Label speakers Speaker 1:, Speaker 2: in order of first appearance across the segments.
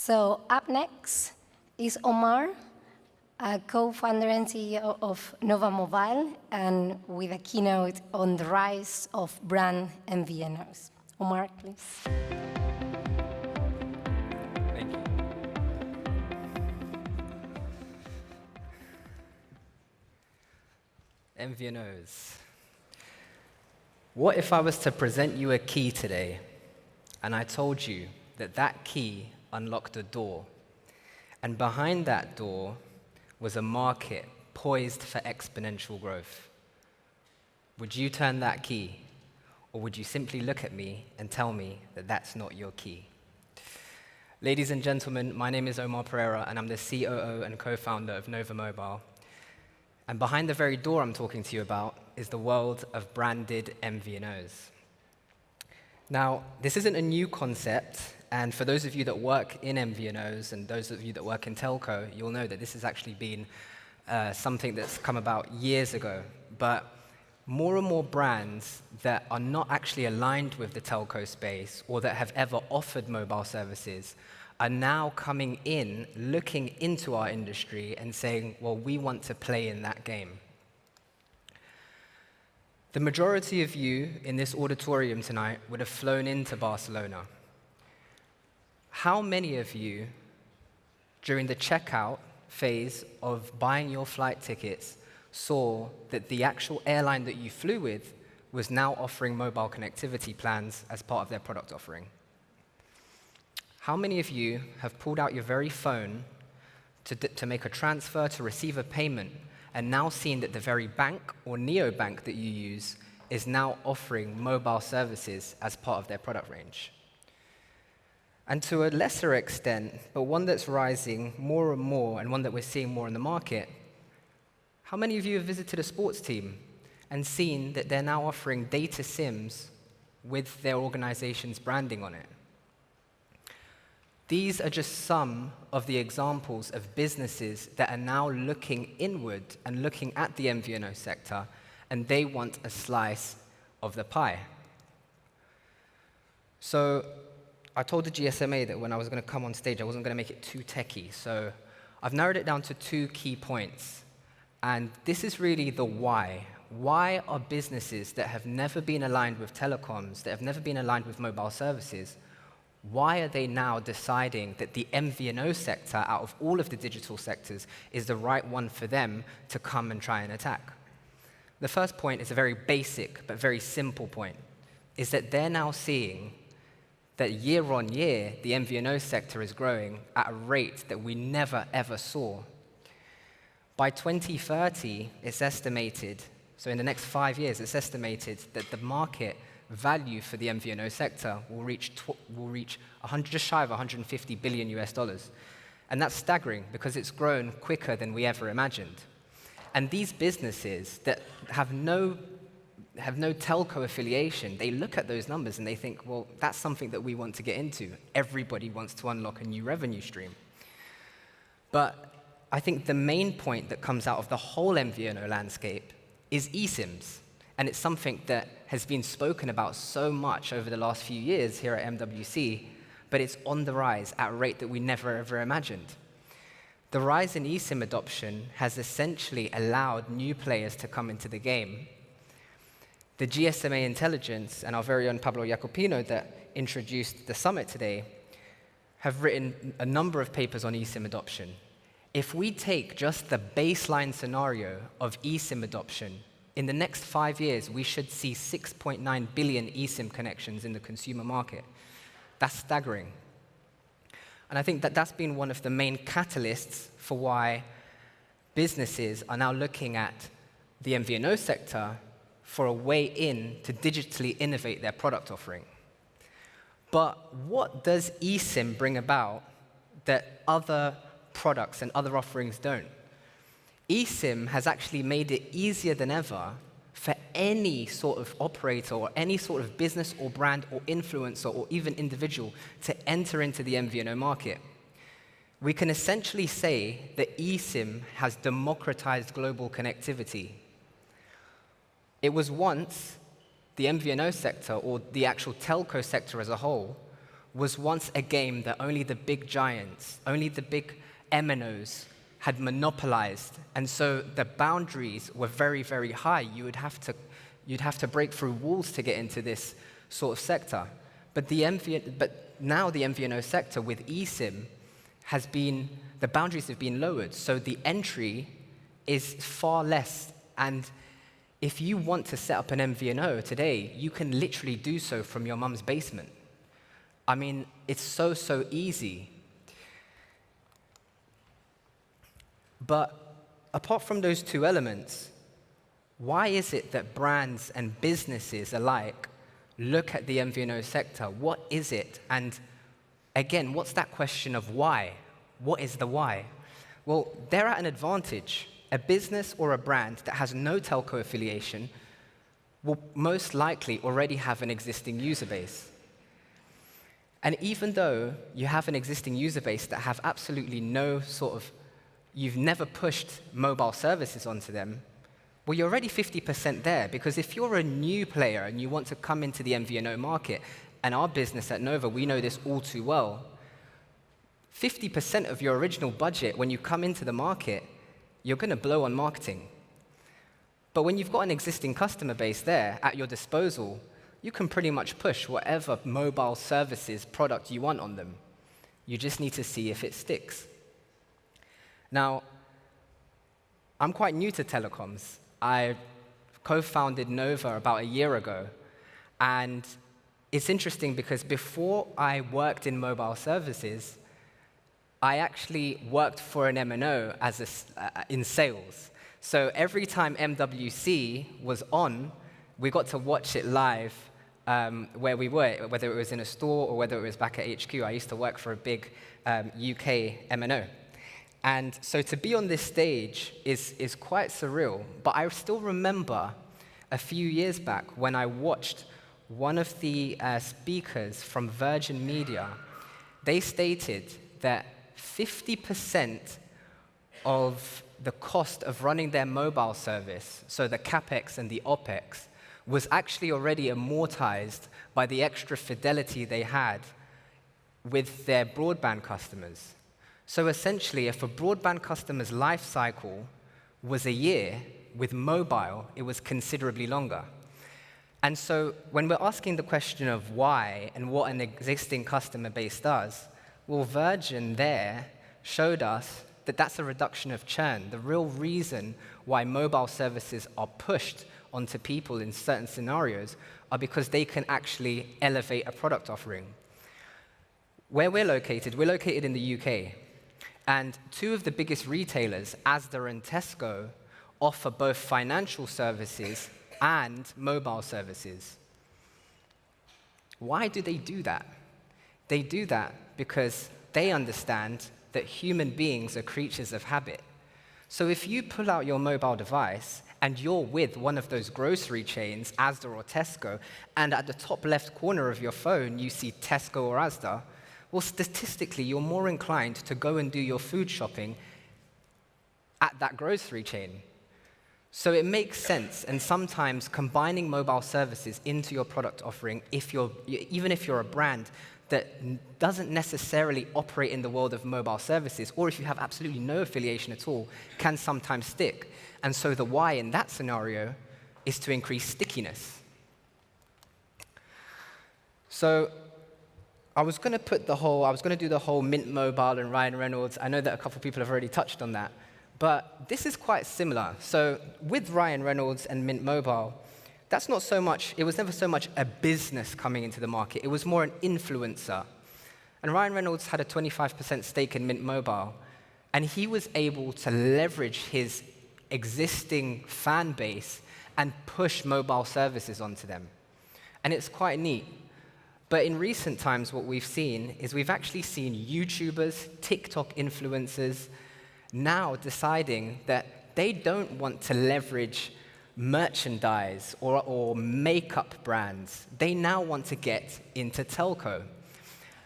Speaker 1: So up next is Omar, a co-founder and CEO of Nova Mobile, and with a keynote on the rise of brand MVNOs. Omar, please.
Speaker 2: Thank you. MVNOs. What if I was to present you a key today, and I told you that that key unlocked a door, and behind that door was a market poised for exponential growth? Would you turn that key, or would you simply look at me and tell me that that's not your key? Ladies and gentlemen, my name is Omar Parreira, and I'm the COO and co-founder of Nova Mobile. And behind the very door I'm talking to you about is the world of branded MVNOs. Now, this isn't a new concept, and for those of you that work in MVNOs and those of you that work in telco, you'll know that this has actually been something that's come about years ago. But more and more brands that are not actually aligned with the telco space or that have ever offered mobile services are now coming in, looking into our industry and saying, well, we want to play in that game. The majority of you in this auditorium tonight would have flown into Barcelona. How many of you, during the checkout phase of buying your flight tickets, saw that the actual airline that you flew with was now offering mobile connectivity plans as part of their product offering? How many of you have pulled out your very phone to make a transfer, to receive a payment, and now seen that the very bank or neobank that you use is now offering mobile services as part of their product range? And to a lesser extent, but one that's rising more and more, and one that we're seeing more in the market, how many of you have visited a sports team and seen that they're now offering data SIMs with their organization's branding on it? These are just some of the examples of businesses that are now looking inward and looking at the MVNO sector, and they want a slice of the pie. So I told the GSMA that when I was going to come on stage, I wasn't going to make it too techie. So I've narrowed it down to 2 key points. And this is really the why. Why are businesses that have never been aligned with telecoms, that have never been aligned with mobile services, why are they now deciding that the MVNO sector, out of all of the digital sectors, is the right one for them to come and try and attack? The first point is a very basic but very simple point, is that they're now seeing that year on year, the MVNO sector is growing at a rate that we never, ever saw. By 2030, it's estimated, so in the next 5 years, it's estimated that the market value for the MVNO sector will reach just shy of $150 billion. And that's staggering because it's grown quicker than we ever imagined. And these businesses that have no telco affiliation, they look at those numbers and they think, well, that's something that we want to get into. Everybody wants to unlock a new revenue stream. But I think the main point that comes out of the whole MVNO landscape is eSIMs. And it's something that has been spoken about so much over the last few years here at MWC, but it's on the rise at a rate that we never ever imagined. The rise in eSIM adoption has essentially allowed new players to come into the game. The GSMA Intelligence and our very own Pablo Jacopino that introduced the summit today have written a number of papers on eSIM adoption. If we take just the baseline scenario of eSIM adoption, in the next 5 years, we should see 6.9 billion eSIM connections in the consumer market. That's staggering. And I think that that's been one of the main catalysts for why businesses are now looking at the MVNO sector for a way in to digitally innovate their product offering. But what does eSIM bring about that other products and other offerings don't? eSIM has actually made it easier than ever for any sort of operator or any sort of business or brand or influencer or even individual to enter into the MVNO market. We can essentially say that eSIM has democratized global connectivity. It was once the MVNO sector, or the actual telco sector as a whole, was once a game that only the big giants, only the big MNOs had monopolized. And so the boundaries were very, very high. You'd have to break through walls to get into this sort of sector. But now the MVNO sector with eSIM the boundaries have been lowered. So the entry is far less. And if you want to set up an MVNO today, you can literally do so from your mum's basement. I mean, it's so, so easy. But apart from those two elements, why is it that brands and businesses alike look at the MVNO sector? What is it? And again, what's that question of why? What is the why? Well, they're at an advantage. A business or a brand that has no telco affiliation will most likely already have an existing user base. And even though you have an existing user base that have absolutely no you've never pushed mobile services onto them, well, you're already 50% there, because if you're a new player and you want to come into the MVNO market, and our business at Nova, we know this all too well, 50% of your original budget when you come into the market, you're going to blow on marketing. But when you've got an existing customer base there at your disposal, you can pretty much push whatever mobile services product you want on them. You just need to see if it sticks. Now, I'm quite new to telecoms. I co-founded Nova about a year ago. And it's interesting because before I worked in mobile services, I actually worked for an MNO in sales. So every time MWC was on, we got to watch it live where we were, whether it was in a store or whether it was back at HQ. I used to work for a big UK MNO. And so to be on this stage is quite surreal. But I still remember a few years back when I watched one of the speakers from Virgin Media. They stated that 50% of the cost of running their mobile service, so the CapEx and the OpEx, was actually already amortized by the extra fidelity they had with their broadband customers. So essentially, if a broadband customer's life cycle was a year, with mobile, it was considerably longer. And so when we're asking the question of why and what an existing customer base does, well, Virgin there showed us that that's a reduction of churn. The real reason why mobile services are pushed onto people in certain scenarios are because they can actually elevate a product offering. Where we're located in the UK. And two of the biggest retailers, Asda and Tesco, offer both financial services and mobile services. Why do they do that? They do that because they understand that human beings are creatures of habit. So if you pull out your mobile device and you're with one of those grocery chains, Asda or Tesco, and at the top left corner of your phone you see Tesco or Asda, well, statistically, you're more inclined to go and do your food shopping at that grocery chain. So it makes sense, and sometimes combining mobile services into your product offering, even if you're a brand that doesn't necessarily operate in the world of mobile services, or if you have absolutely no affiliation at all, can sometimes stick. And so the why in that scenario is to increase stickiness. So I was going to do the whole Mint Mobile and Ryan Reynolds. I know that a couple of people have already touched on that. But this is quite similar. So with Ryan Reynolds and Mint Mobile, it was never so much a business coming into the market. It was more an influencer. And Ryan Reynolds had a 25% stake in Mint Mobile. And he was able to leverage his existing fan base and push mobile services onto them. And it's quite neat. But in recent times, what we've seen is we've actually seen YouTubers, TikTok influencers, now deciding that they don't want to leverage merchandise or makeup brands. They now want to get into telco.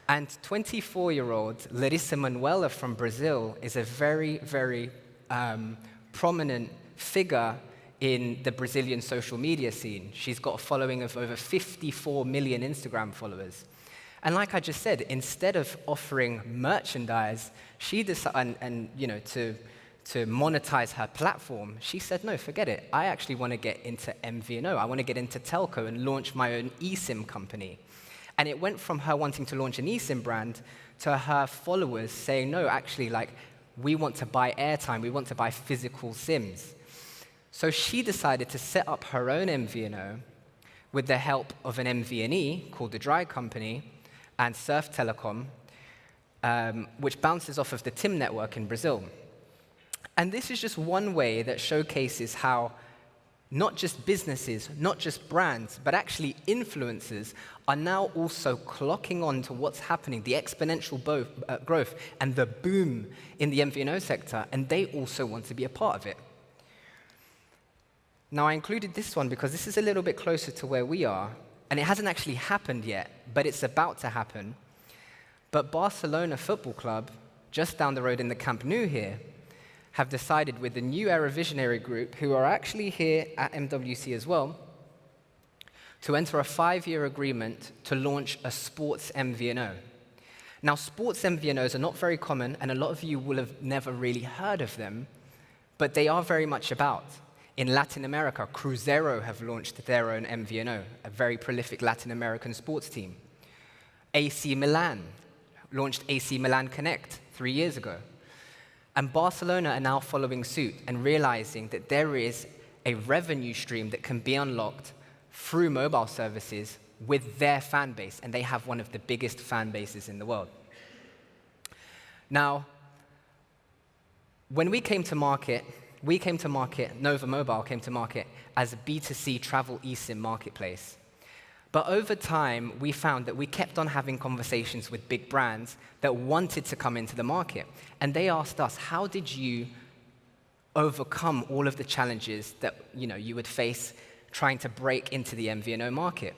Speaker 2: And 24-year-old Larissa Manoela from Brazil is a very, very prominent figure in the Brazilian social media scene. She's got a following of over 54 million Instagram followers. And like I just said, instead of offering merchandise, she decided, to monetize her platform, she said, no, forget it. I actually want to get into MVNO. I want to get into telco and launch my own eSIM company. And it went from her wanting to launch an eSIM brand to her followers saying, no, actually, we want to buy airtime. We want to buy physical SIMs. So she decided to set up her own MVNO with the help of an MVNE called the Dry Company and Surf Telecom, which bounces off of the TIM network in Brazil. And this is just one way that showcases how not just businesses, not just brands, but actually influencers are now also clocking on to what's happening, the exponential growth and the boom in the MVNO sector, and they also want to be a part of it. Now, I included this one because this is a little bit closer to where we are, and it hasn't actually happened yet, but it's about to happen. But Barcelona Football Club, just down the road in the Camp Nou here, have decided with the New Era Visionary Group, who are actually here at MWC as well, to enter a 5-year agreement to launch a sports MVNO. Now, sports MVNOs are not very common, and a lot of you will have never really heard of them, but they are very much about. In Latin America, Cruzeiro have launched their own MVNO, a very prolific Latin American sports team. AC Milan launched AC Milan Connect 3 years ago. And Barcelona are now following suit and realizing that there is a revenue stream that can be unlocked through mobile services with their fan base, and they have one of the biggest fan bases in the world. Now, when we came to market, Nova Mobile came to market as a B2C travel eSIM marketplace. But over time, we found that we kept on having conversations with big brands that wanted to come into the market. And they asked us, how did you overcome all of the challenges that you would face trying to break into the MVNO market?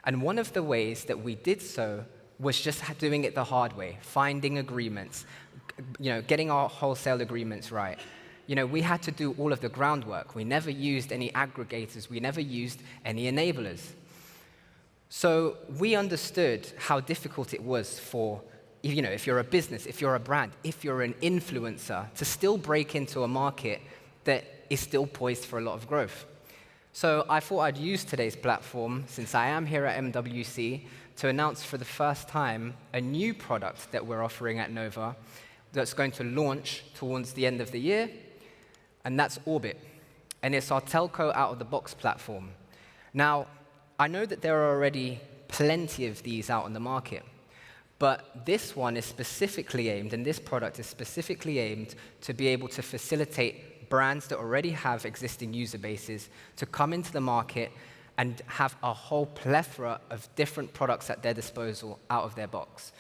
Speaker 2: And one of the ways that we did so was just doing it the hard way, finding agreements, getting our wholesale agreements right. We had to do all of the groundwork. We never used any aggregators. We never used any enablers. So we understood how difficult it was for, if you're a business, if you're a brand, if you're an influencer, to still break into a market that is still poised for a lot of growth. So I thought I'd use today's platform, since I am here at MWC, to announce for the first time a new product that we're offering at Nova that's going to launch towards the end of the year, and that's Orbit. And it's our telco out-of-the-box platform. Now, I know that there are already plenty of these out on the market, but this one is specifically aimed, and this product is specifically aimed to be able to facilitate brands that already have existing user bases to come into the market and have a whole plethora of different products at their disposal out of the box.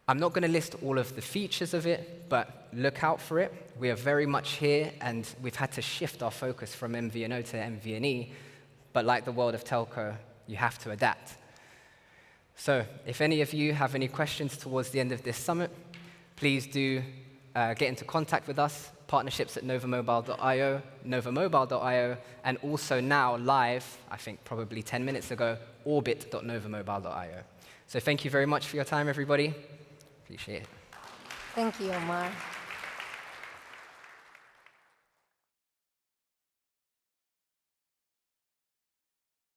Speaker 2: I'm not going to list all of the features of it, but look out for it. We are very much here, and we've had to shift our focus from MVNO to MVNE. But like the world of telco, you have to adapt. So if any of you have any questions towards the end of this summit, please do get into contact with us, partnerships@novamobile.io, novamobile.io, and also now live, I think probably 10 minutes ago, orbit.novamobile.io. So thank you very much for your time, everybody. Appreciate it.
Speaker 1: Thank you, Omar.